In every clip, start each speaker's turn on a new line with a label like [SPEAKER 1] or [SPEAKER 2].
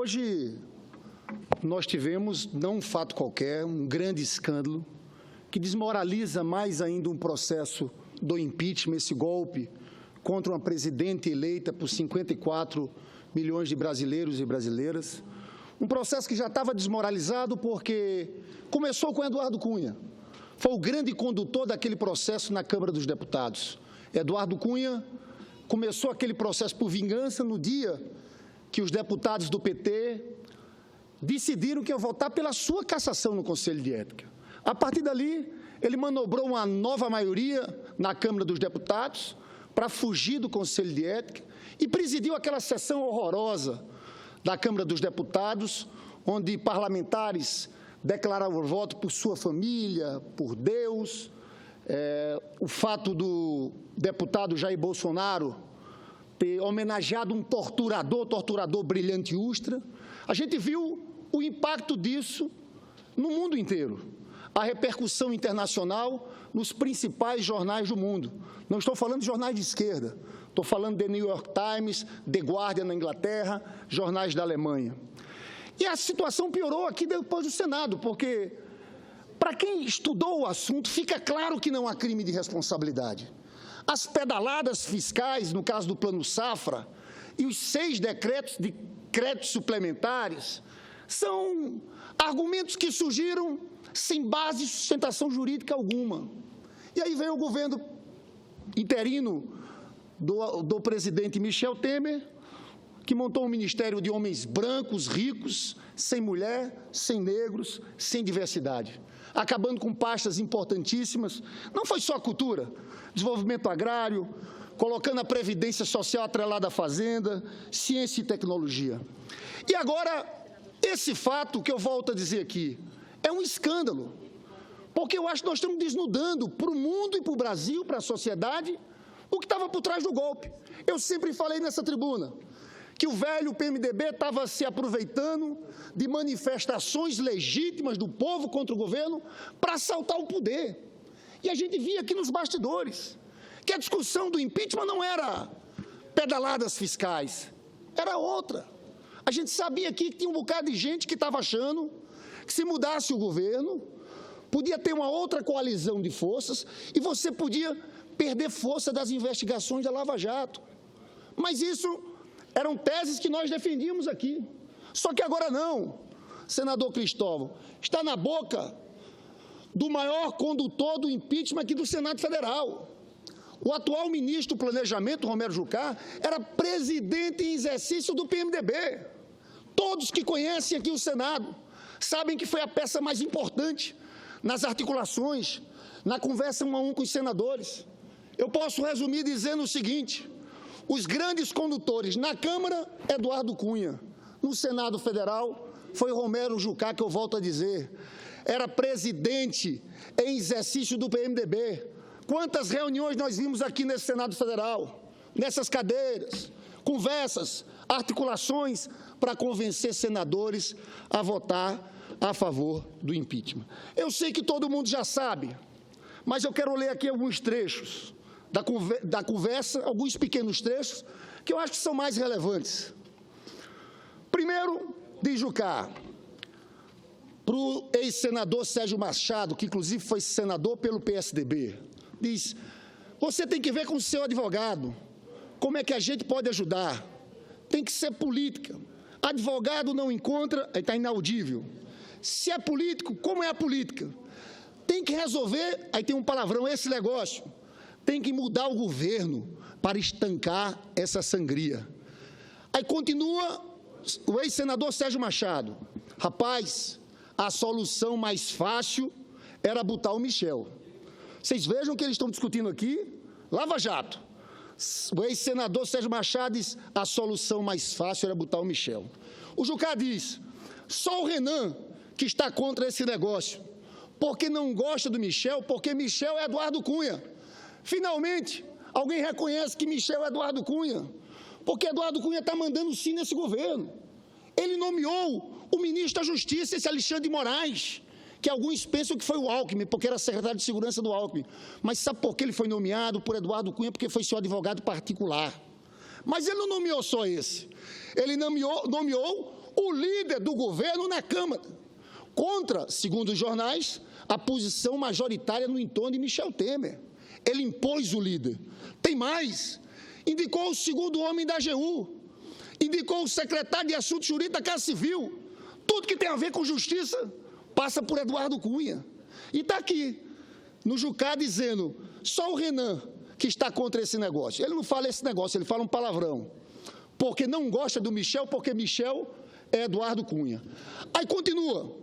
[SPEAKER 1] Hoje, nós tivemos, não um fato qualquer, um grande escândalo que desmoraliza mais ainda um processo do impeachment, esse golpe contra uma presidente eleita por 54 milhões de brasileiros e brasileiras. Um processo que já estava desmoralizado porque começou com Eduardo Cunha. Foi o grande condutor daquele processo na Câmara dos Deputados. Eduardo Cunha começou aquele processo por vingança no dia que os deputados do PT decidiram que iam votar pela sua cassação no Conselho de Ética. A partir dali, ele manobrou uma nova maioria na Câmara dos Deputados para fugir do Conselho de Ética e presidiu aquela sessão horrorosa da Câmara dos Deputados, onde parlamentares declaravam voto por sua família, por Deus. O fato do deputado Jair Bolsonaro ter homenageado um torturador brilhante Ustra. A gente viu o impacto disso no mundo inteiro. A repercussão internacional nos principais jornais do mundo. Não estou falando de jornais de esquerda, estou falando de New York Times, The Guardian na Inglaterra, jornais da Alemanha. E a situação piorou aqui depois do Senado, porque, para quem estudou o assunto, fica claro que não há crime de responsabilidade. As pedaladas fiscais, no caso do Plano Safra, e os 6 decretos de créditos suplementares, são argumentos que surgiram sem base e sustentação jurídica alguma. E aí veio o governo interino do presidente Michel Temer, que montou um ministério de homens brancos, ricos, sem mulher, sem negros, sem diversidade, acabando com pastas importantíssimas. Não foi só a cultura, desenvolvimento agrário, colocando a previdência social atrelada à fazenda, ciência e tecnologia. E agora, esse fato que eu volto a dizer aqui, é um escândalo, porque eu acho que nós estamos desnudando para o mundo e para o Brasil, para a sociedade, o que estava por trás do golpe. Eu sempre falei nessa tribuna que o velho PMDB estava se aproveitando de manifestações legítimas do povo contra o governo para assaltar o poder. E a gente via aqui nos bastidores que a discussão do impeachment não era pedaladas fiscais, era outra. A gente sabia aqui que tinha um bocado de gente que estava achando que se mudasse o governo, podia ter uma outra coalizão de forças e você podia perder força das investigações da Lava Jato. Mas isso eram teses que nós defendíamos aqui. Só que agora não, senador Cristóvão, está na boca do maior condutor do impeachment aqui do Senado Federal. O atual ministro do Planejamento, Romero Jucá, era presidente em exercício do PMDB. Todos que conhecem aqui o Senado sabem que foi a peça mais importante nas articulações, na conversa 1 a 1 com os senadores. Eu posso resumir dizendo o seguinte: os grandes condutores na Câmara, Eduardo Cunha. No Senado Federal, foi Romero Jucá, que eu volto a dizer, era presidente em exercício do PMDB. Quantas reuniões nós vimos aqui nesse Senado Federal, nessas cadeiras, conversas, articulações para convencer senadores a votar a favor do impeachment. Eu sei que todo mundo já sabe, mas eu quero ler aqui alguns trechos da conversa, alguns pequenos trechos, que eu acho que são mais relevantes. Primeiro, diz Jucá, para o ex-senador Sérgio Machado, que inclusive foi senador pelo PSDB, diz: você tem que ver com o seu advogado, como é que a gente pode ajudar, tem que ser política, advogado não encontra, está inaudível, se é político, como é a política? Tem que resolver, aí tem um palavrão, esse negócio, tem que mudar o governo para estancar essa sangria. Aí continua o ex-senador Sérgio Machado: rapaz, a solução mais fácil era botar o Michel. Vocês vejam que eles estão discutindo aqui, Lava Jato. O ex-senador Sérgio Machado diz: a solução mais fácil era botar o Michel. O Jucá diz: só o Renan que está contra esse negócio, porque não gosta do Michel, porque Michel é Eduardo Cunha. Finalmente, alguém reconhece que Michel é Eduardo Cunha, porque Eduardo Cunha está mandando sim nesse governo. Ele nomeou o ministro da Justiça, esse Alexandre de Moraes, que alguns pensam que foi o Alckmin, porque era secretário de Segurança do Alckmin. Mas sabe por que ele foi nomeado por Eduardo Cunha? Porque foi seu advogado particular. Mas ele não nomeou só esse. Ele nomeou o líder do governo na Câmara, contra, segundo os jornais, a posição majoritária no entorno de Michel Temer. Ele impôs o líder. Tem mais, indicou o segundo homem da AGU, indicou o secretário de Assuntos Jurídicos da Casa Civil. Tudo que tem a ver com justiça passa por Eduardo Cunha. E está aqui, no Jucá, dizendo, só o Renan que está contra esse negócio. Ele não fala esse negócio, ele fala um palavrão. Porque não gosta do Michel, porque Michel é Eduardo Cunha. Aí continua.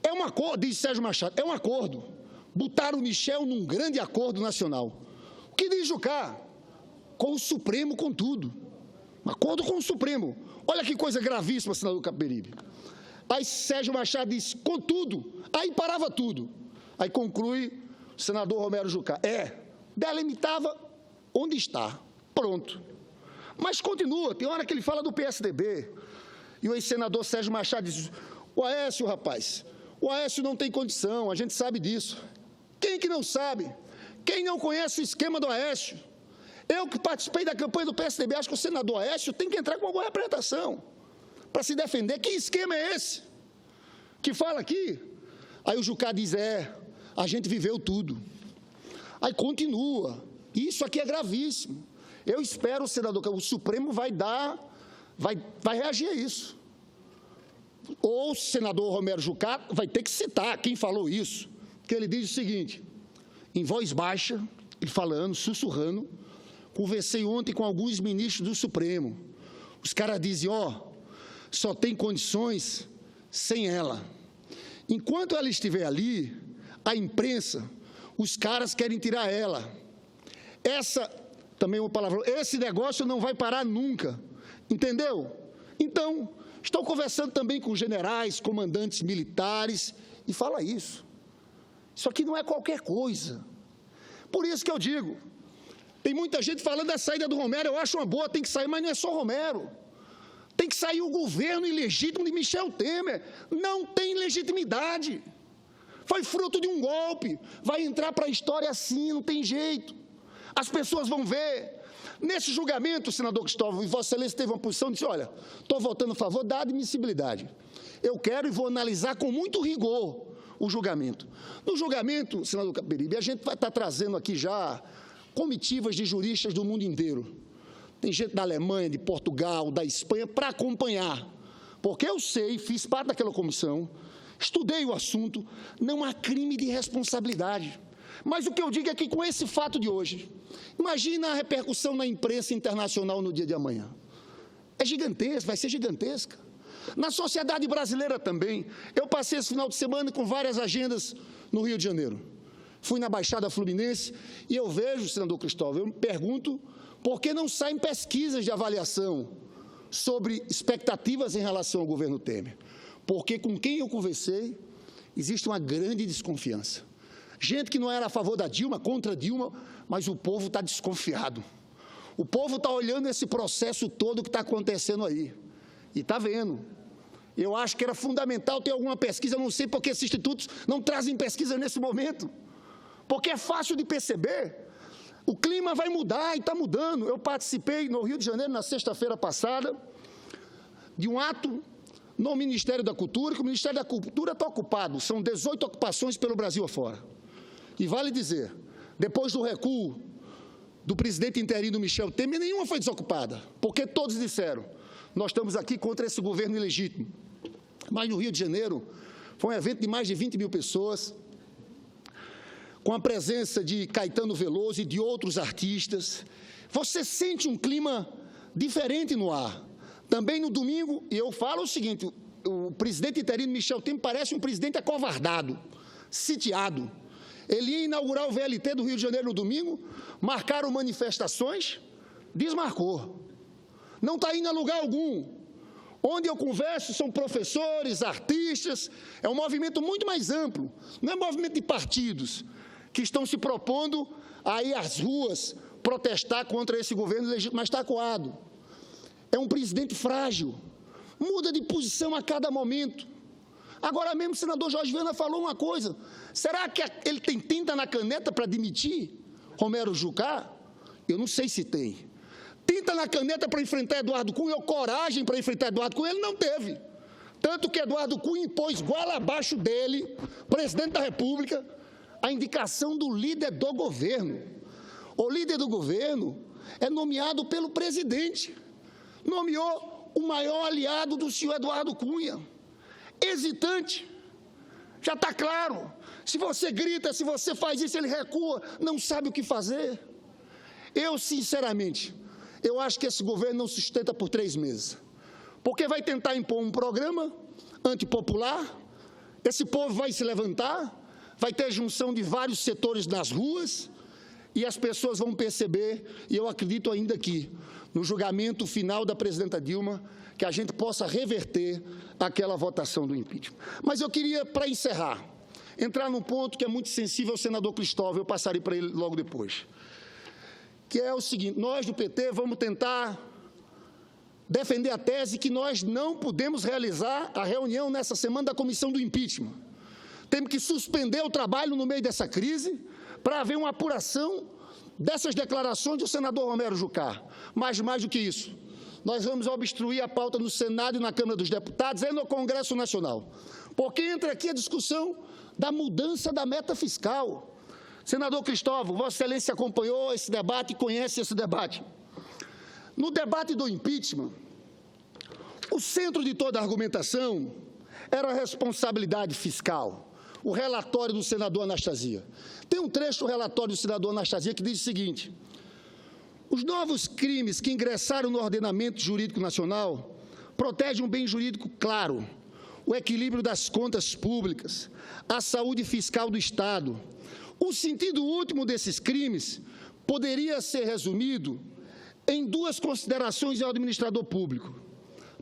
[SPEAKER 1] É um acordo, diz Sérgio Machado, é um acordo. Botaram o Michel num grande acordo nacional. O que diz Jucá? Com o Supremo, com tudo. Um acordo com o Supremo. Olha que coisa gravíssima, senador Capiberibe. Aí Sérgio Machado diz, com tudo. Aí parava tudo. Aí conclui o senador Romero Jucá. Delimitava onde está. Pronto. Mas continua, tem hora que ele fala do PSDB. E o ex-senador Sérgio Machado diz, o Aécio, rapaz, o Aécio não tem condição, a gente sabe disso. Quem que não sabe? Quem não conhece o esquema do Aécio? Eu que participei da campanha do PSDB, acho que o senador Aécio tem que entrar com alguma representação para se defender. Que esquema é esse? Que fala aqui? Aí o Jucá diz, a gente viveu tudo. Aí continua. Isso aqui é gravíssimo. Eu espero, senador, que o Supremo vai reagir a isso. Ou o senador Romero Jucá vai ter que citar quem falou isso. Que ele diz o seguinte, em voz baixa, ele falando, sussurrando, conversei ontem com alguns ministros do Supremo. Os caras dizem, só tem condições sem ela. Enquanto ela estiver ali, a imprensa, os caras querem tirar ela. Também uma palavra, esse negócio não vai parar nunca. Entendeu? Então, estou conversando também com generais, comandantes militares, e fala isso. Isso aqui não é qualquer coisa. Por isso que eu digo, tem muita gente falando da saída do Romero, eu acho uma boa, tem que sair, mas não é só Romero. Tem que sair o governo ilegítimo de Michel Temer. Não tem legitimidade. Foi fruto de um golpe. Vai entrar para a história assim, não tem jeito. As pessoas vão ver. Nesse julgamento, senador Cristóvão, e Vossa Excelência teve uma posição, disse, olha, estou votando a favor da admissibilidade. Eu quero e vou analisar com muito rigor o julgamento. No julgamento, senador Capiberibe, a gente vai estar trazendo aqui já comitivas de juristas do mundo inteiro. Tem gente da Alemanha, de Portugal, da Espanha, para acompanhar. Porque eu sei, fiz parte daquela comissão, estudei o assunto, não há crime de responsabilidade. Mas o que eu digo é que com esse fato de hoje, imagina a repercussão na imprensa internacional no dia de amanhã. É gigantesca, vai ser gigantesca. Na sociedade brasileira também. Eu passei esse final de semana com várias agendas no Rio de Janeiro. Fui na Baixada Fluminense e eu vejo, senador Cristóvão, eu me pergunto por que não saem pesquisas de avaliação sobre expectativas em relação ao governo Temer. Porque com quem eu conversei, existe uma grande desconfiança. Gente que não era a favor da Dilma, contra a Dilma, mas o povo está desconfiado. O povo está olhando esse processo todo que está acontecendo aí. E está vendo. Eu acho que era fundamental ter alguma pesquisa, eu não sei porque esses institutos não trazem pesquisa nesse momento. Porque é fácil de perceber. O clima vai mudar e está mudando. Eu participei no Rio de Janeiro, na sexta-feira passada, de um ato no Ministério da Cultura, que o Ministério da Cultura está ocupado. São 18 ocupações pelo Brasil afora. E vale dizer, depois do recuo do presidente interino Michel Temer, nenhuma foi desocupada, porque todos disseram, nós estamos aqui contra esse governo ilegítimo. Mas no Rio de Janeiro, foi um evento de mais de 20 mil pessoas, com a presença de Caetano Veloso e de outros artistas. Você sente um clima diferente no ar. Também no domingo, e eu falo o seguinte, o presidente interino Michel Temer parece um presidente acovardado, sitiado. Ele ia inaugurar o VLT do Rio de Janeiro no domingo, marcaram manifestações, desmarcou. Não está indo a lugar algum. Onde eu converso são professores, artistas, é um movimento muito mais amplo, não é movimento de partidos que estão se propondo a ir às ruas protestar contra esse governo legítimo, mas está acuado. É um presidente frágil, muda de posição a cada momento. Agora mesmo o senador Jorge Viana falou uma coisa, será que ele tem tinta na caneta para demitir Romero Jucá? Eu não sei se tem. tinta na caneta para enfrentar Eduardo Cunha, ou coragem para enfrentar Eduardo Cunha, ele não teve. Tanto que Eduardo Cunha impôs goela abaixo dele, presidente da República, a indicação do líder do governo. O líder do governo é nomeado pelo presidente. Nomeou o maior aliado do senhor Eduardo Cunha. Hesitante. Já está claro. Se você grita, se você faz isso, ele recua, não sabe o que fazer. Eu, sinceramente, eu acho que esse governo não sustenta por 3 meses. Porque vai tentar impor um programa antipopular, esse povo vai se levantar, vai ter junção de vários setores nas ruas, e as pessoas vão perceber, e eu acredito ainda aqui, no julgamento final da presidenta Dilma, que a gente possa reverter aquela votação do impeachment. Mas eu queria, para encerrar, entrar num ponto que é muito sensível ao senador Cristóvão, eu passarei para ele logo depois, que é o seguinte: nós do PT vamos tentar defender a tese que nós não podemos realizar a reunião nessa semana da comissão do impeachment. Temos que suspender o trabalho no meio dessa crise para haver uma apuração dessas declarações do senador Romero Jucá. Mas mais do que isso, nós vamos obstruir a pauta no Senado e na Câmara dos Deputados e no Congresso Nacional, porque entra aqui a discussão da mudança da meta fiscal. Senador Cristóvão, Vossa Excelência acompanhou esse debate e conhece esse debate. No debate do impeachment, o centro de toda a argumentação era a responsabilidade fiscal, o relatório do senador Anastasia. Tem um trecho do relatório do senador Anastasia que diz o seguinte: os novos crimes que ingressaram no ordenamento jurídico nacional protegem um bem jurídico claro, o equilíbrio das contas públicas, a saúde fiscal do Estado. O sentido último desses crimes poderia ser resumido em 2 considerações ao administrador público.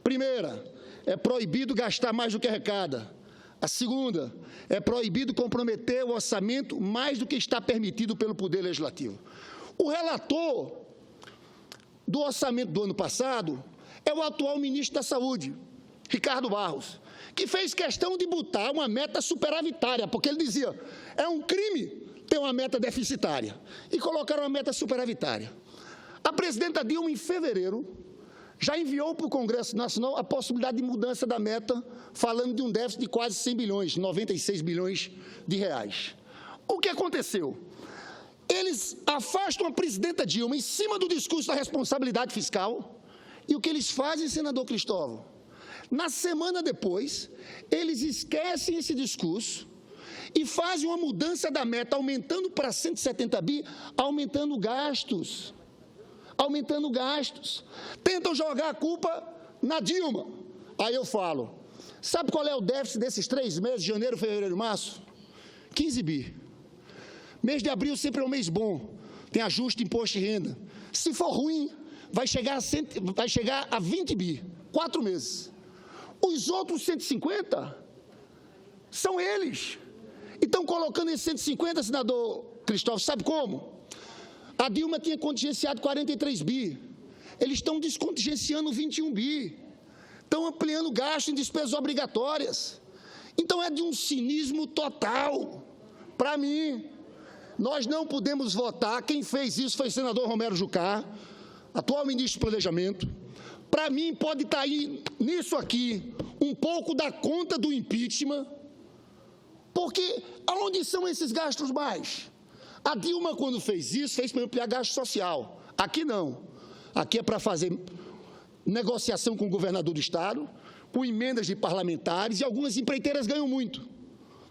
[SPEAKER 1] Primeira, é proibido gastar mais do que arrecada. A segunda, é proibido comprometer o orçamento mais do que está permitido pelo Poder Legislativo. O relator do orçamento do ano passado é o atual ministro da Saúde, Ricardo Barros, que fez questão de botar uma meta superavitária, porque ele dizia, é um crime ter uma meta deficitária, e colocaram uma meta superavitária. A presidenta Dilma, em fevereiro, já enviou para o Congresso Nacional a possibilidade de mudança da meta, falando de um déficit de quase 100 bilhões, 96 bilhões de reais. O que aconteceu? Eles afastam a presidenta Dilma em cima do discurso da responsabilidade fiscal, e o que eles fazem, senador Cristóvão? Na semana depois, eles esquecem esse discurso e fazem uma mudança da meta, aumentando para 170 bi, aumentando gastos. Tentam jogar a culpa na Dilma. Aí eu falo, sabe qual é o déficit desses 3 meses, janeiro, fevereiro e março? 15 bi. Mês de abril sempre é um mês bom, tem ajuste de imposto de renda. Se for ruim, vai chegar a 20 bi, 4 meses. Os outros 150 são eles. E estão colocando esses 150, senador Cristóvão, sabe como? A Dilma tinha contingenciado 43 bi. Eles estão descontingenciando 21 bi. Estão ampliando gasto em despesas obrigatórias. Então é de um cinismo total. Para mim, nós não podemos votar. Quem fez isso foi o senador Romero Jucá, atual ministro do Planejamento. Para mim, pode estar aí, nisso aqui, um pouco da conta do impeachment, porque aonde são esses gastos mais? A Dilma, quando fez isso, fez para ampliar gasto social. Aqui não. Aqui é para fazer negociação com o governador do Estado, com emendas de parlamentares, e algumas empreiteiras ganham muito.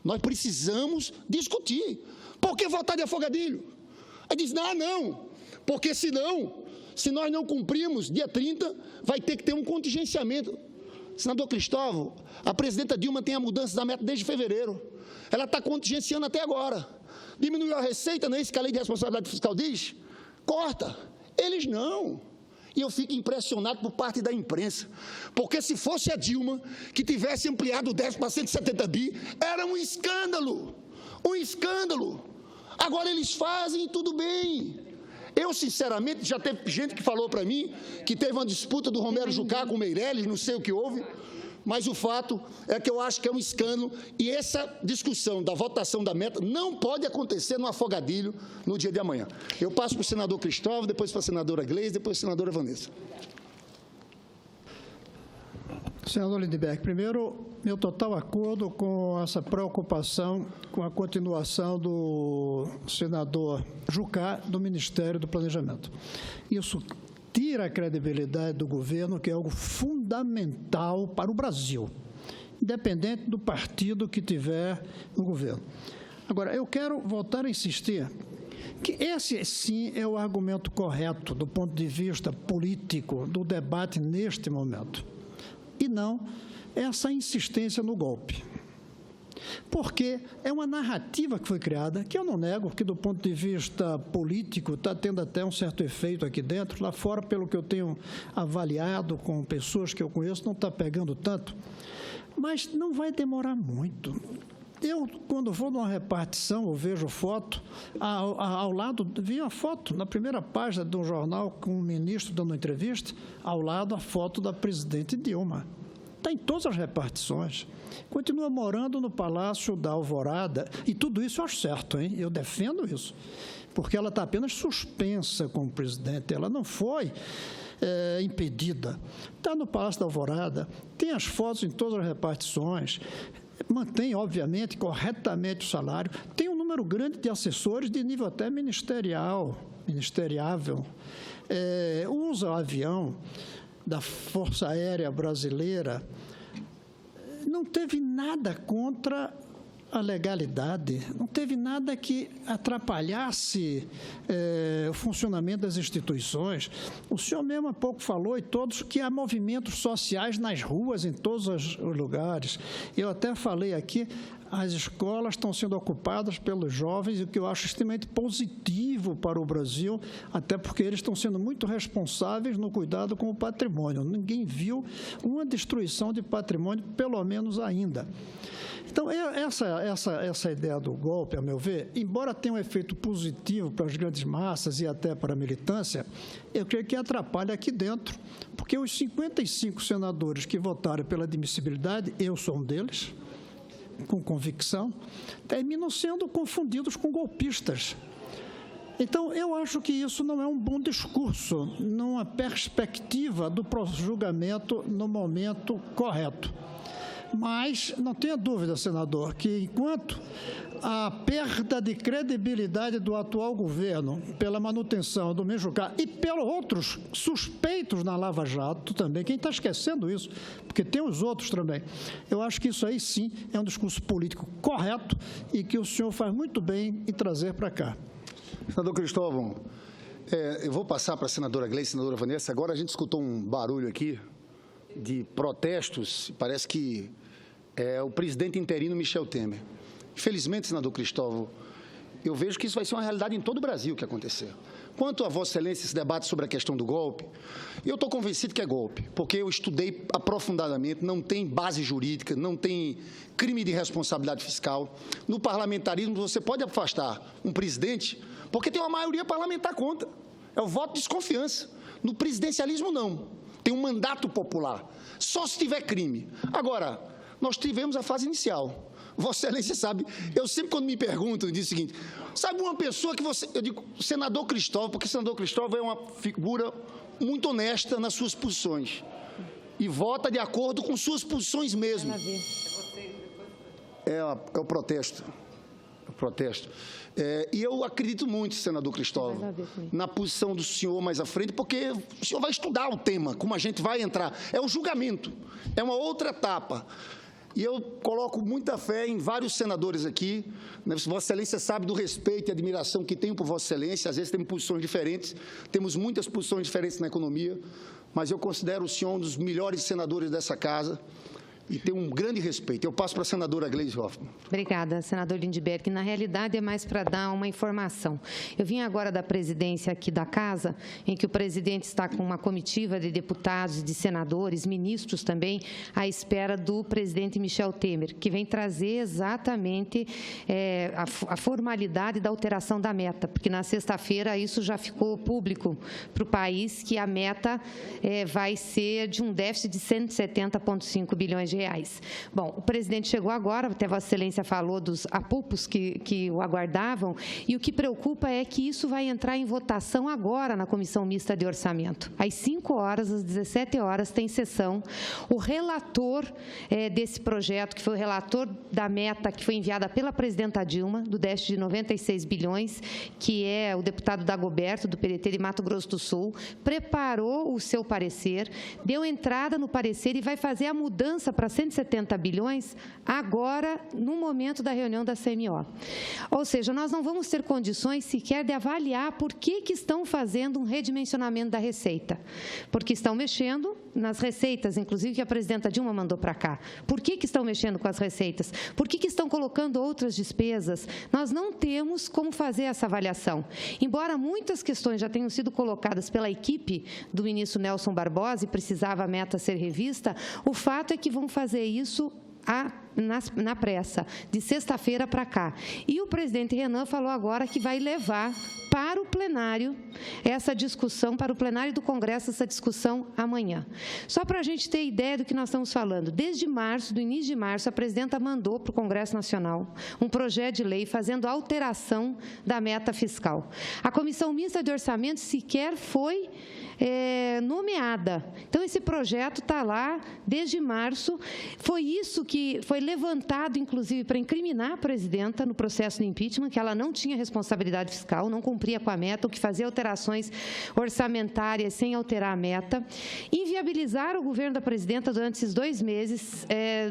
[SPEAKER 1] Nós precisamos discutir. Por que votar de afogadilho? Aí diz, não, porque senão, se nós não cumprirmos, dia 30, vai ter que ter um contingenciamento. Senador Cristóvão, a presidenta Dilma tem a mudança da meta desde fevereiro. Ela está contingenciando até agora. Diminuiu a receita, não é isso que a lei de responsabilidade fiscal diz? Corta. Eles não. E eu fico impressionado por parte da imprensa, porque se fosse a Dilma que tivesse ampliado o déficit para 170 bi, era um escândalo. Um escândalo. Agora eles fazem tudo bem. Eu, sinceramente, já teve gente que falou para mim que teve uma disputa do Romero Jucá com o Meirelles, não sei o que houve, Mas o fato é que eu acho que é um escândalo e essa discussão da votação da meta não pode acontecer no afogadilho no dia de amanhã. Eu passo para o senador Cristóvão, depois para a senadora Gleisi, depois para a senadora Vanessa.
[SPEAKER 2] Senador Lindbergh, primeiro, meu total acordo com essa preocupação com a continuação do senador Jucá do Ministério do Planejamento. Isso tira a credibilidade do governo, que é algo fundamental para o Brasil, independente do partido que tiver no governo. Agora, eu quero voltar a insistir que esse, sim, é o argumento correto do ponto de vista político do debate neste momento, e não essa insistência no golpe. Porque é uma narrativa que foi criada, que eu não nego, que do ponto de vista político está tendo até um certo efeito aqui dentro, lá fora, pelo que eu tenho avaliado com pessoas que eu conheço, não está pegando tanto, mas não vai demorar muito. Eu, quando vou numa repartição, eu vejo foto, ao lado, vi uma foto na primeira página de um jornal com um ministro dando entrevista, ao lado a foto da presidente Dilma. Está em todas as repartições. Continua morando no Palácio da Alvorada, e tudo isso eu acho certo, hein? Eu defendo isso, porque ela está apenas suspensa como presidente, ela não foi impedida. Está no Palácio da Alvorada, tem as fotos em todas as repartições, mantém, obviamente, corretamente o salário, tem um número grande de assessores de nível até ministeriável, usa o avião da Força Aérea Brasileira, não teve nada contra a legalidade, não teve nada que atrapalhasse o funcionamento das instituições. O senhor mesmo há pouco falou, e todos, que há movimentos sociais nas ruas, em todos os lugares. Eu até falei aqui, as escolas estão sendo ocupadas pelos jovens, o que eu acho extremamente positivo para o Brasil, até porque eles estão sendo muito responsáveis no cuidado com o patrimônio. Ninguém viu uma destruição de patrimônio, pelo menos ainda. Então, essa ideia do golpe, a meu ver, embora tenha um efeito positivo para as grandes massas e até para a militância, eu creio que atrapalha aqui dentro, porque os 55 senadores que votaram pela admissibilidade, eu sou um deles, com convicção, terminam sendo confundidos com golpistas. Então, eu acho que isso não é um bom discurso, numa perspectiva do julgamento no momento correto. Mas não tenha dúvida, senador, que enquanto a perda de credibilidade do atual governo pela manutenção do Jucá e pelos outros suspeitos na Lava Jato também, quem está esquecendo isso, porque tem os outros também, eu acho que isso aí sim é um discurso político correto e que o senhor faz muito bem em trazer para cá.
[SPEAKER 1] Senador Cristóvão, eu vou passar para a senadora Gleisi, senadora Vanessa. Agora a gente escutou um barulho aqui de protestos, parece que é o presidente interino Michel Temer. Infelizmente, senador Cristóvão, eu vejo que isso vai ser uma realidade em todo o Brasil que acontecer. Quanto a Vossa Excelência, esse debate sobre a questão do golpe, eu estou convencido que é golpe, porque eu estudei aprofundadamente, não tem base jurídica, não tem crime de responsabilidade fiscal. No parlamentarismo, você pode afastar um presidente, porque tem uma maioria parlamentar contra. É o voto de desconfiança. No presidencialismo, não. Tem um mandato popular. Só se tiver crime. Agora, nós tivemos a fase inicial. Vossa Excelência sabe, eu sempre quando me perguntam, eu digo o seguinte, sabe uma pessoa que você, eu digo, senador Cristóvão, porque senador Cristóvão é uma figura muito honesta nas suas posições e vota de acordo com suas posições mesmo. É o protesto. E eu acredito muito, senador Cristóvão, na posição do senhor mais à frente, porque o senhor vai estudar o tema, como a gente vai entrar. É o julgamento, é uma outra etapa. E eu coloco muita fé em vários senadores aqui. Vossa Excelência sabe do respeito e admiração que tenho por Vossa Excelência. Às vezes temos posições diferentes, temos muitas posições diferentes na economia, mas eu considero o senhor um dos melhores senadores dessa casa e tenho um grande respeito. Eu passo para a senadora Gleisi Hoffmann.
[SPEAKER 3] Obrigada, senador Lindbergh. Na realidade, é mais para dar uma informação. Eu vim agora da presidência aqui da Casa, em que o presidente está com uma comitiva de deputados, de senadores, ministros também, à espera do presidente Michel Temer, que vem trazer exatamente a formalidade da alteração da meta, porque na sexta-feira isso já ficou público para o país, que a meta vai ser de um déficit de 170,5 bilhões de de reais. Bom, o presidente chegou agora, até Vossa Excelência falou dos apupos que o aguardavam, e o que preocupa é que isso vai entrar em votação agora na Comissão Mista de Orçamento. Às 5 horas, às 17 horas, tem sessão. O relator desse projeto, que foi o relator da meta que foi enviada pela presidenta Dilma, do déficit de 96 bilhões, que é o deputado Dagoberto, do PDT de Mato Grosso do Sul, preparou o seu parecer, deu entrada no parecer e vai fazer a mudança para 170 bilhões agora, no momento da reunião da CMO. Ou seja, nós não vamos ter condições sequer de avaliar por que estão fazendo um redimensionamento da receita. Porque estão mexendo nas receitas, inclusive que a presidenta Dilma mandou para cá. Por que estão mexendo com as receitas? Por que estão colocando outras despesas? Nós não temos como fazer essa avaliação. Embora muitas questões já tenham sido colocadas pela equipe do ministro Nelson Barbosa e precisava a meta ser revista, o fato é que vão fazer isso na pressa, de sexta-feira para cá. E o presidente Renan falou agora que vai levar para o plenário essa discussão, para o plenário do Congresso, essa discussão amanhã. Só para a gente ter ideia do que nós estamos falando, desde março, do início de março, a presidenta mandou para o Congresso Nacional um projeto de lei fazendo alteração da meta fiscal. A Comissão Mista de Orçamento sequer foi nomeada. Então, esse projeto está lá desde março. Foi isso que foi levantado, inclusive, para incriminar a presidenta no processo de impeachment, que ela não tinha responsabilidade fiscal, não cumpria com a meta, o que fazia alterações orçamentárias sem alterar a meta. Inviabilizar o governo da presidenta durante esses 2 meses,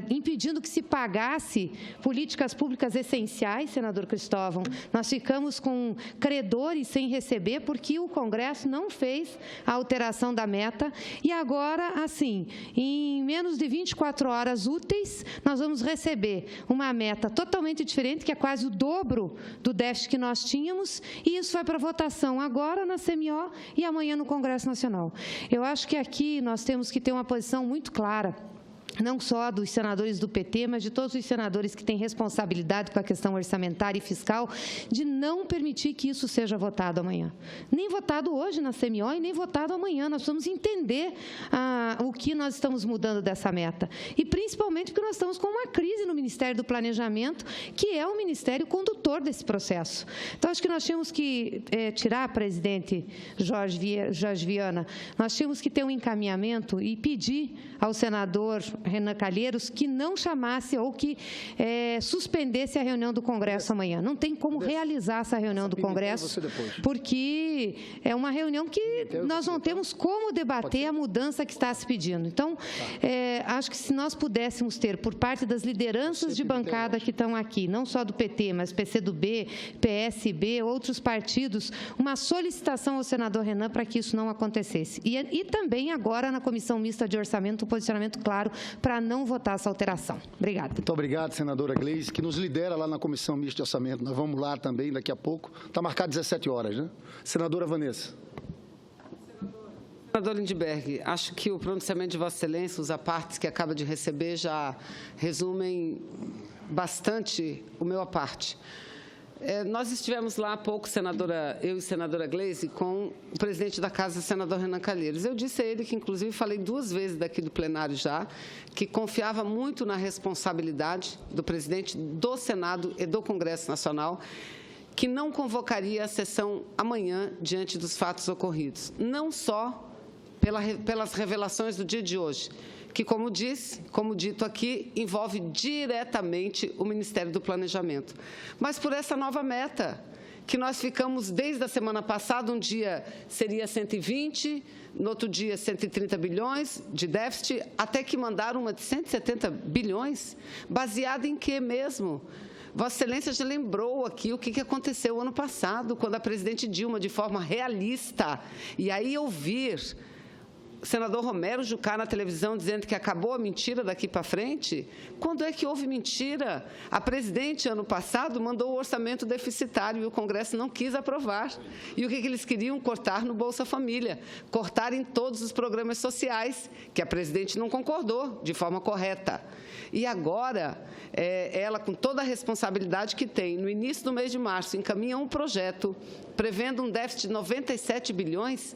[SPEAKER 3] impedindo que se pagasse políticas públicas essenciais, senador Cristóvão. Nós ficamos com credores sem receber, porque o Congresso não fez a alteração da meta, e agora, assim, em menos de 24 horas úteis, nós vamos receber uma meta totalmente diferente, que é quase o dobro do déficit que nós tínhamos, e isso vai para votação agora na CMO e amanhã no Congresso Nacional. Eu acho que aqui nós temos que ter uma posição muito clara, não só dos senadores do PT, mas de todos os senadores que têm responsabilidade com a questão orçamentária e fiscal, de não permitir que isso seja votado amanhã. Nem votado hoje na CMO e nem votado amanhã. Nós precisamos entender o que nós estamos mudando dessa meta. E, principalmente, porque nós estamos com uma crise no Ministério do Planejamento, que é o ministério condutor desse processo. Então, acho que nós tínhamos que tirar, presidente Jorge Viana, nós tínhamos que ter um encaminhamento e pedir ao senador Renan Calheiros que não chamasse ou que suspendesse a reunião do Congresso amanhã. Não tem como realizar essa reunião do Congresso, porque é uma reunião que nós não temos como debater a mudança que está se pedindo. Então, acho que se nós pudéssemos ter, por parte das lideranças de bancada que estão aqui, não só do PT, mas PCdoB, PSB, outros partidos, uma solicitação ao senador Renan para que isso não acontecesse. E também agora na Comissão Mista de Orçamento, um posicionamento claro para não votar essa alteração. Obrigada.
[SPEAKER 1] Muito obrigado, senadora Gleisi, que nos lidera lá na Comissão Mista de Orçamento. Nós vamos lá também daqui a pouco. Está marcado 17 horas, né? Senadora Vanessa.
[SPEAKER 4] Senador Lindbergh, acho que o pronunciamento de Vossa Excelência, os apartes que acaba de receber, já resumem bastante o meu aparte. Nós estivemos lá há pouco, eu e senadora Gleisi, com o presidente da Casa, senador Renan Calheiros. Eu disse a ele que, inclusive, falei 2 vezes daqui do plenário já, que confiava muito na responsabilidade do presidente do Senado e do Congresso Nacional, que não convocaria a sessão amanhã diante dos fatos ocorridos. Não só pelas revelações do dia de hoje, que, como dito aqui, envolve diretamente o Ministério do Planejamento. Mas por essa nova meta, que nós ficamos desde a semana passada, um dia seria 120, no outro dia 130 bilhões de déficit, até que mandaram uma de 170 bilhões, baseada em quê mesmo? Vossa Excelência já lembrou aqui o que aconteceu ano passado, quando a presidente Dilma, de forma realista, e aí ouvir o senador Romero Jucá na televisão dizendo que acabou a mentira daqui para frente. Quando é que houve mentira? A presidente, ano passado, mandou o orçamento deficitário e o Congresso não quis aprovar. E o que eles queriam? Cortar no Bolsa Família, cortar em todos os programas sociais, que a presidente não concordou de forma correta. E agora, ela, com toda a responsabilidade que tem, no início do mês de março, encaminha um projeto prevendo um déficit de 97 bilhões,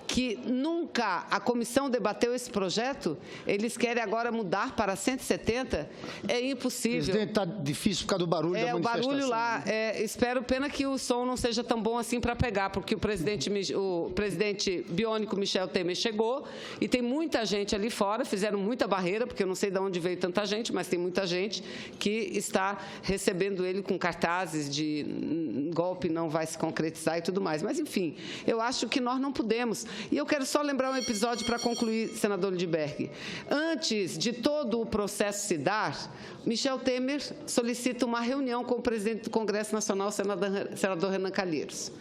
[SPEAKER 4] que nunca a comissão debateu esse projeto? Eles querem agora mudar para 170? É impossível.
[SPEAKER 1] Presidente, está difícil por causa do barulho da manifestação.
[SPEAKER 4] O barulho lá, espero, pena que o som não seja tão bom assim para pegar, porque o presidente biônico Michel Temer chegou e tem muita gente ali fora, fizeram muita barreira, porque eu não sei de onde veio tanta gente, mas tem muita gente que está recebendo ele com cartazes de golpe não vai se concretizar e tudo mais. Mas, enfim, eu acho que nós não podemos. E eu quero só lembrar um episódio para concluir, senador Lindbergh. Antes de todo o processo se dar, Michel Temer solicita uma reunião com o presidente do Congresso Nacional, senador Renan Calheiros.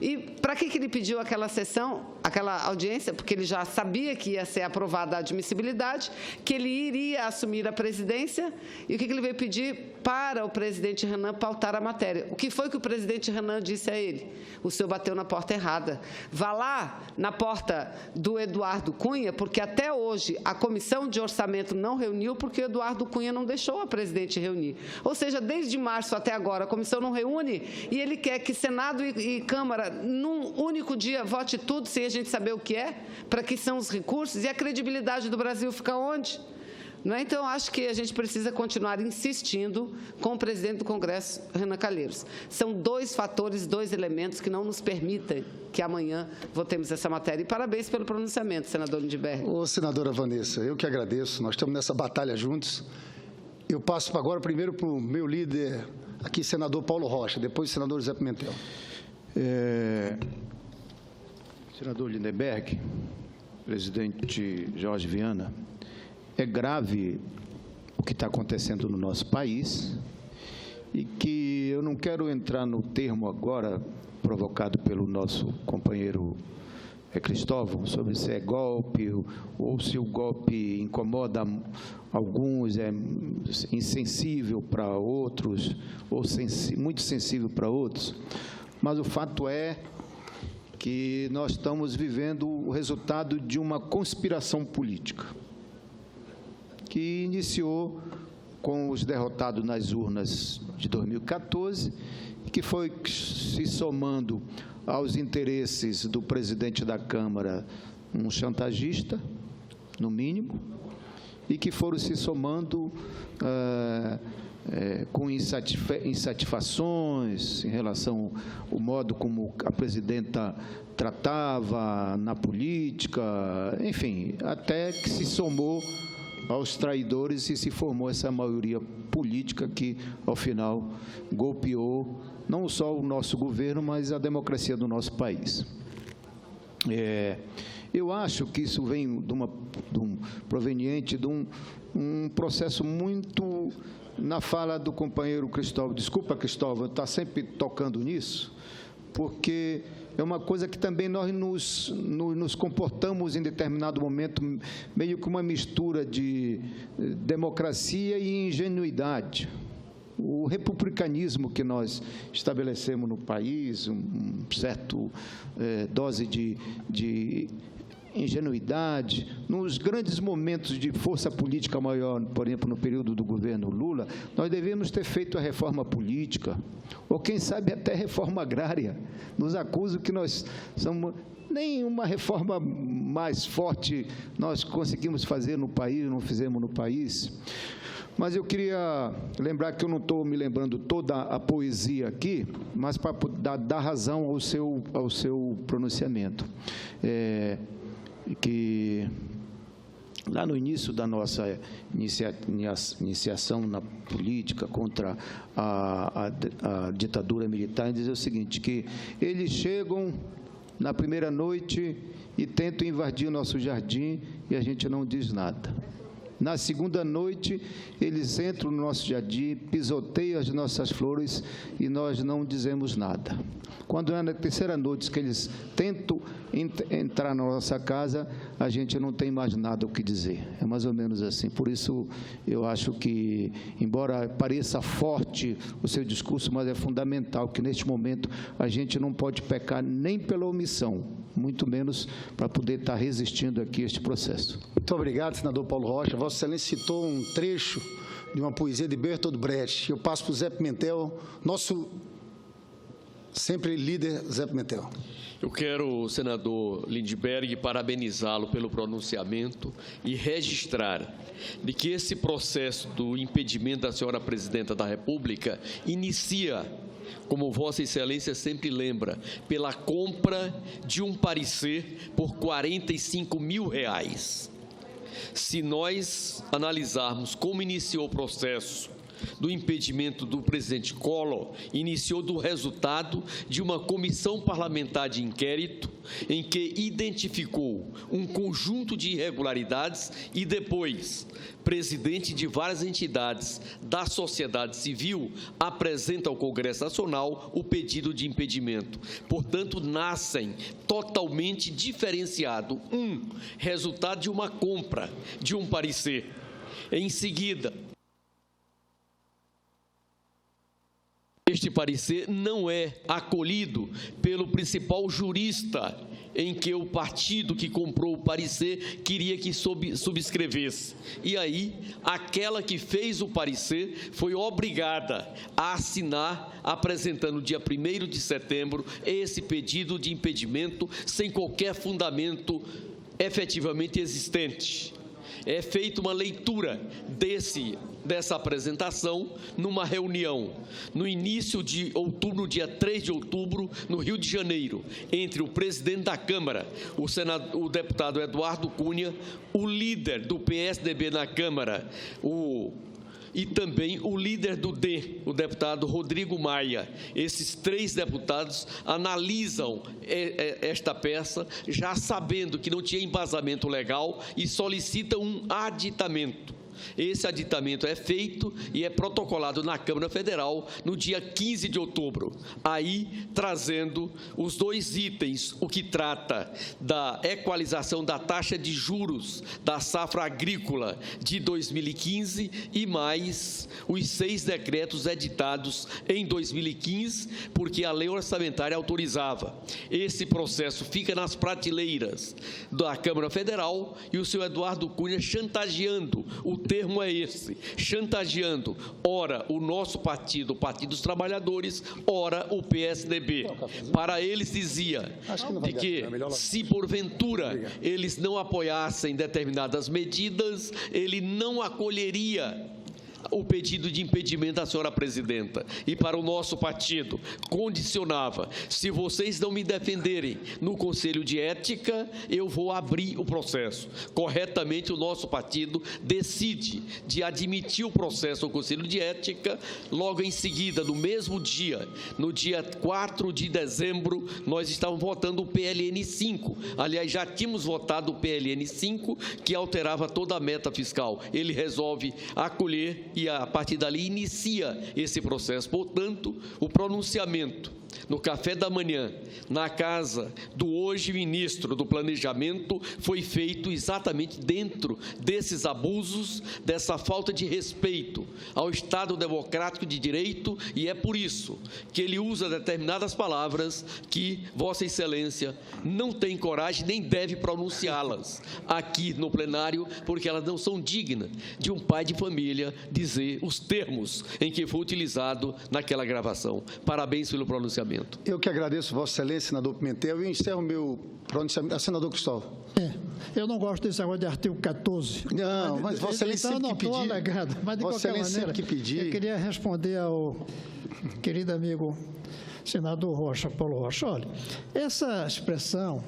[SPEAKER 4] E para que ele pediu aquela sessão, aquela audiência? Porque ele já sabia que ia ser aprovada a admissibilidade, que ele iria assumir a presidência. E o que ele veio pedir? Para o presidente Renan pautar a matéria. O que foi que o presidente Renan disse a ele? O senhor bateu na porta errada. Vá lá na porta do Eduardo Cunha, porque até hoje a comissão de orçamento não reuniu porque o Eduardo Cunha não deixou a presidente reunir. Ou seja, desde março até agora a comissão não reúne e ele quer que Senado e Câmara, num único dia, vote tudo sem a gente saber o que é, para que são os recursos, e a credibilidade do Brasil fica onde? Não é? Então, acho que a gente precisa continuar insistindo com o presidente do Congresso, Renan Calheiros. São dois fatores, dois elementos que não nos permitem que amanhã votemos essa matéria. E parabéns pelo pronunciamento, senador Lindbergh.
[SPEAKER 1] Ô, senadora Vanessa, eu que agradeço. Nós estamos nessa batalha juntos. Eu passo agora primeiro para o meu líder aqui, senador Paulo Rocha, depois o senador José Pimentel.
[SPEAKER 5] Senador Lindbergh, presidente Jorge Viana, é grave o que está acontecendo no nosso país e que eu não quero entrar no termo agora provocado pelo nosso companheiro Cristóvão, sobre se é golpe ou se o golpe incomoda alguns, é insensível para outros, ou muito sensível para outros, mas o fato é que nós estamos vivendo o resultado de uma conspiração política que iniciou com os derrotados nas urnas de 2014, que foi se somando aos interesses do presidente da Câmara, um chantagista, no mínimo, e que foram se somando com insatisfações em relação ao modo como a presidenta tratava na política, enfim, até que se somou aos traidores e se formou essa maioria política que, ao final, golpeou não só o nosso governo, mas a democracia do nosso país. Eu acho que isso vem proveniente de um processo muito, na fala do companheiro Cristóvão, desculpa, Cristóvão, está sempre tocando nisso, porque é uma coisa que também nós nos comportamos em determinado momento, meio que uma mistura de democracia e ingenuidade. O republicanismo que nós estabelecemos no país, um certo dose de ingenuidade, nos grandes momentos de força política maior, por exemplo, no período do governo Lula, nós devemos ter feito a reforma política, ou quem sabe até reforma agrária. Nos acusam que nós somos... Nem uma reforma mais forte nós conseguimos fazer no país, não fizemos no país. Mas eu queria lembrar que eu não estou me lembrando toda a poesia aqui, mas para dar razão ao seu pronunciamento. Que lá no início da nossa iniciação na política contra a ditadura militar, dizer o seguinte, que eles chegam na primeira noite e tentam invadir o nosso jardim e a gente não diz nada. Na segunda noite, eles entram no nosso jardim, pisoteiam as nossas flores e nós não dizemos nada. Quando é na terceira noite que eles tentam entrar na nossa casa, a gente não tem mais nada o que dizer. É mais ou menos assim. Por isso, eu acho que, embora pareça forte o seu discurso, mas é fundamental que, neste momento, a gente não pode pecar nem pela omissão, muito menos para poder estar resistindo aqui a este processo.
[SPEAKER 1] Muito obrigado, senador Paulo Rocha. Vossa Excelência citou um trecho de uma poesia de Bertolt Brecht. Eu passo para o Zé Pimentel, nosso Sempre líder Zé Pimentel.
[SPEAKER 6] Eu quero, senador Lindbergh, parabenizá-lo pelo pronunciamento e registrar de que esse processo do impedimento da senhora presidenta da República inicia, como Vossa Excelência sempre lembra, pela compra de um parecer por R$45 mil. Se nós analisarmos como iniciou o processo do impedimento do presidente Collor, iniciou do resultado de uma comissão parlamentar de inquérito em que identificou um conjunto de irregularidades e depois, presidente de várias entidades da sociedade civil apresenta ao Congresso Nacional o pedido de impedimento. Portanto, nascem totalmente diferenciado. Resultado de uma compra de um parecer. Em seguida, este parecer não é acolhido pelo principal jurista em que o partido que comprou o parecer queria que subscrevesse. E aí, aquela que fez o parecer foi obrigada a assinar, apresentando no dia 1º de setembro esse pedido de impedimento sem qualquer fundamento efetivamente existente. É feita uma leitura dessa apresentação numa reunião no início de outubro, dia 3 de outubro, no Rio de Janeiro, entre o presidente da Câmara, o deputado Eduardo Cunha, o líder do PSDB na Câmara, e também o líder do DEM, o deputado Rodrigo Maia. Esses 3 deputados analisam esta peça, já sabendo que não tinha embasamento legal, e solicitam um aditamento. Esse aditamento é feito e é protocolado na Câmara Federal no dia 15 de outubro, aí trazendo os 2 itens, o que trata da equalização da taxa de juros da safra agrícola de 2015 e mais os 6 decretos editados em 2015, porque a lei orçamentária autorizava. Esse processo fica nas prateleiras da Câmara Federal e o senhor Eduardo Cunha chantageando, o termo é esse, chantageando, ora o nosso partido, o Partido dos Trabalhadores, ora o PSDB. Para eles dizia de que se porventura eles não apoiassem determinadas medidas, ele não acolheria o pedido de impedimento da senhora presidenta. E para o nosso partido, condicionava: se vocês não me defenderem no Conselho de Ética, eu vou abrir o processo. Corretamente, o nosso partido decide de admitir o processo ao Conselho de Ética. Logo em seguida, no mesmo dia, no dia 4 de dezembro, nós estávamos votando o PLN 5. Aliás, já tínhamos votado o PLN 5, que alterava toda a meta fiscal. Ele resolve acolher e, a partir dali, inicia esse processo. Portanto, o pronunciamento no café da manhã, na casa do hoje ministro do Planejamento, foi feito exatamente dentro desses abusos, dessa falta de respeito ao Estado democrático de direito, e é por isso que ele usa determinadas palavras que Vossa Excelência não tem coragem nem deve pronunciá-las aqui no plenário, porque elas não são dignas de um pai de família dizer os termos em que foi utilizado naquela gravação. Parabéns pelo pronunciamento.
[SPEAKER 1] Eu que agradeço, Vossa Excelência, senador Pimentel, e encerro o meu pronunciamento. Senador Cristóvão.
[SPEAKER 2] Eu não gosto desse negócio de artigo 14.
[SPEAKER 1] Não, mas Vossa Excelência
[SPEAKER 2] então,
[SPEAKER 1] sempre que pedir.
[SPEAKER 2] Alegado, mas de
[SPEAKER 1] Vossa
[SPEAKER 2] qualquer
[SPEAKER 1] Excelência
[SPEAKER 2] maneira,
[SPEAKER 1] sempre que pedir.
[SPEAKER 2] eu queria responder ao querido amigo senador Paulo Rocha. Olha, essa expressão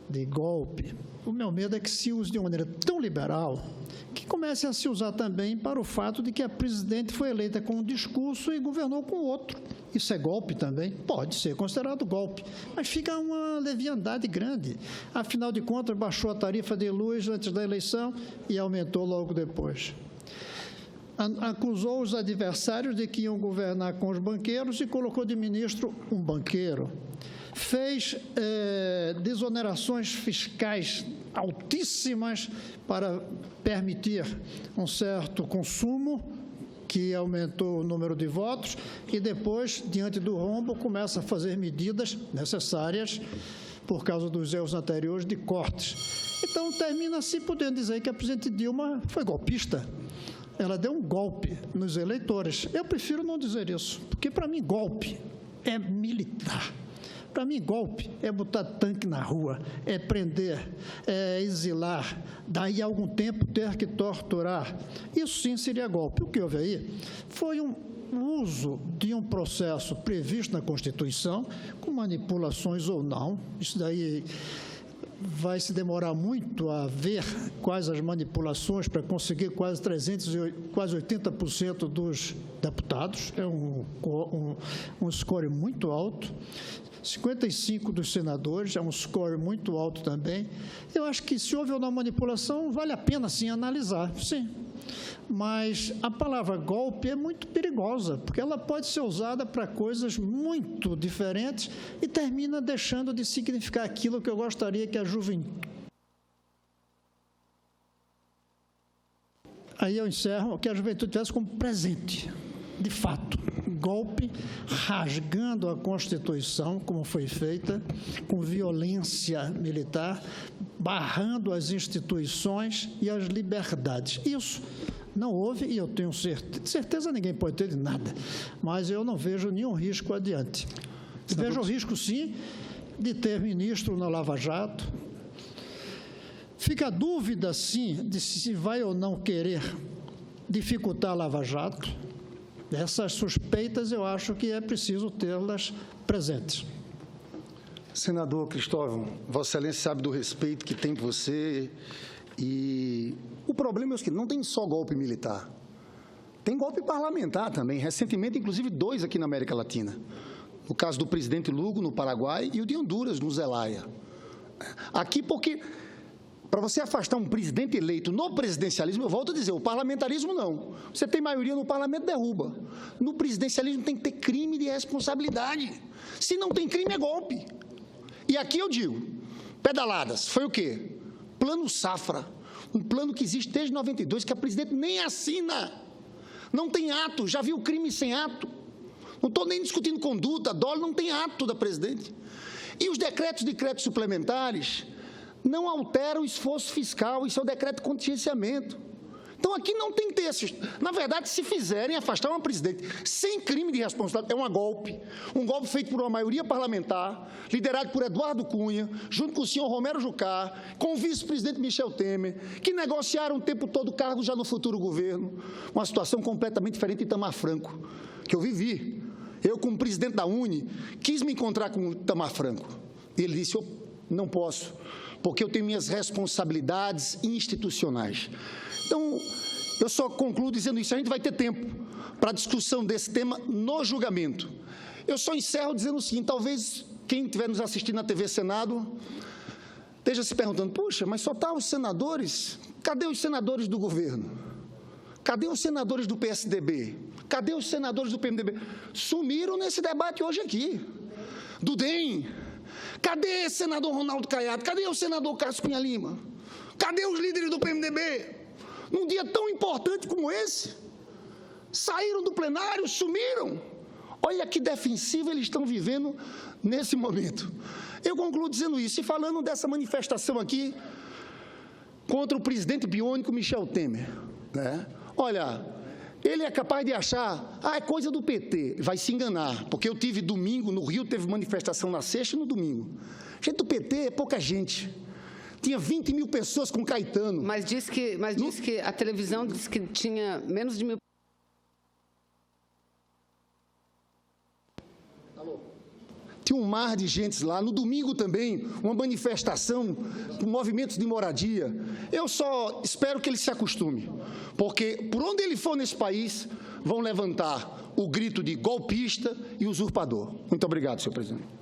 [SPEAKER 2] de golpe, o meu medo é que se use de uma maneira tão liberal que comece a se usar também para o fato de que a presidente foi eleita com um discurso e governou com outro. Isso é golpe também? Pode ser considerado golpe, mas fica uma leviandade grande. Afinal de contas, baixou a tarifa de luz antes da eleição e aumentou logo depois. Acusou os adversários de que iam governar com os banqueiros e colocou de ministro um banqueiro. Fez desonerações fiscais altíssimas para permitir um certo consumo, que aumentou o número de votos, e depois, diante do rombo, começa a fazer medidas necessárias, por causa dos erros anteriores, de cortes. Então, termina-se podendo dizer que a presidente Dilma foi golpista. Ela deu um golpe nos eleitores. Eu prefiro não dizer isso, porque, para mim, golpe é militar. Para mim, golpe é botar tanque na rua, é prender, é exilar, daí a algum tempo ter que torturar. Isso sim seria golpe. O que houve aí foi o uso de um processo previsto na Constituição, com manipulações ou não. Isso daí vai se demorar muito a ver quais as manipulações para conseguir quase 80% dos deputados. É um score muito alto. 55 dos senadores, é um score muito alto também. Eu acho que, se houve uma manipulação, vale a pena, sim, analisar, sim. Mas a palavra golpe é muito perigosa, porque ela pode ser usada para coisas muito diferentes e termina deixando de significar aquilo que eu gostaria que a juventude... Aí eu encerro, que a juventude tivesse como presente, de fato, golpe, rasgando a Constituição, como foi feita, com violência militar, barrando as instituições e as liberdades. Isso não houve, e eu tenho certeza ninguém pode ter de nada, mas eu não vejo nenhum risco adiante. Vejo o risco, sim, de ter ministro na Lava Jato. Fica a dúvida, sim, de se vai ou não querer dificultar a Lava Jato. Essas suspeitas, eu acho que é preciso tê-las presentes.
[SPEAKER 1] Senador Cristóvão, Vossa Excelência sabe do respeito que tem por você, e o problema é que não tem só golpe militar, tem golpe parlamentar também, recentemente, inclusive, 2 aqui na América Latina. O caso do presidente Lugo, no Paraguai, e o de Honduras, no Zelaya. Aqui, porque... para você afastar um presidente eleito no presidencialismo, eu volto a dizer, o parlamentarismo não. Você tem maioria no parlamento, derruba. No presidencialismo tem que ter crime de responsabilidade. Se não tem crime, é golpe. E aqui eu digo, pedaladas, foi o quê? Plano Safra, um plano que existe desde 92, que a presidente nem assina. Não tem ato, já viu crime sem ato. Não estou nem discutindo conduta, dolo, não tem ato da presidente. E os decretos de créditos suplementares... não altera o esforço fiscal, isso é o decreto de contingenciamento. Então, aqui não tem que ter esses... Na verdade, se fizerem afastar uma presidente sem crime de responsabilidade, é um golpe feito por uma maioria parlamentar, liderado por Eduardo Cunha, junto com o senhor Romero Jucá, com o vice-presidente Michel Temer, que negociaram o tempo todo cargos já no futuro governo, uma situação completamente diferente de Itamar Franco, que eu vivi. Eu, como presidente da UNE, quis me encontrar com o Itamar Franco. E ele disse, eu não posso, porque eu tenho minhas responsabilidades institucionais. Então, eu só concluo dizendo isso, a gente vai ter tempo para a discussão desse tema no julgamento. Eu só encerro dizendo o seguinte, talvez quem estiver nos assistindo na TV Senado esteja se perguntando, puxa, mas só estão os senadores? Cadê os senadores do governo? Cadê os senadores do PSDB? Cadê os senadores do PMDB? Sumiram nesse debate hoje aqui. Do DEM. Cadê o senador Ronaldo Caiado? Cadê o senador Cássio Cunha Lima? Cadê os líderes do PMDB? Num dia tão importante como esse, saíram do plenário, sumiram. Olha que defensiva eles estão vivendo nesse momento. Eu concluo dizendo isso, e falando dessa manifestação aqui contra o presidente biônico Michel Temer, né? Olha, ele é capaz de achar, é coisa do PT, vai se enganar, porque eu tive domingo, no Rio teve manifestação na sexta e no domingo. Gente do PT é pouca gente. Tinha 20 mil pessoas com Caetano.
[SPEAKER 4] Mas diz que a televisão disse que tinha menos de 1.000.
[SPEAKER 1] Tinha um mar de gente lá. No domingo também, uma manifestação com movimentos de moradia. Eu só espero que ele se acostume, porque por onde ele for nesse país, vão levantar o grito de golpista e usurpador. Muito obrigado, senhor presidente.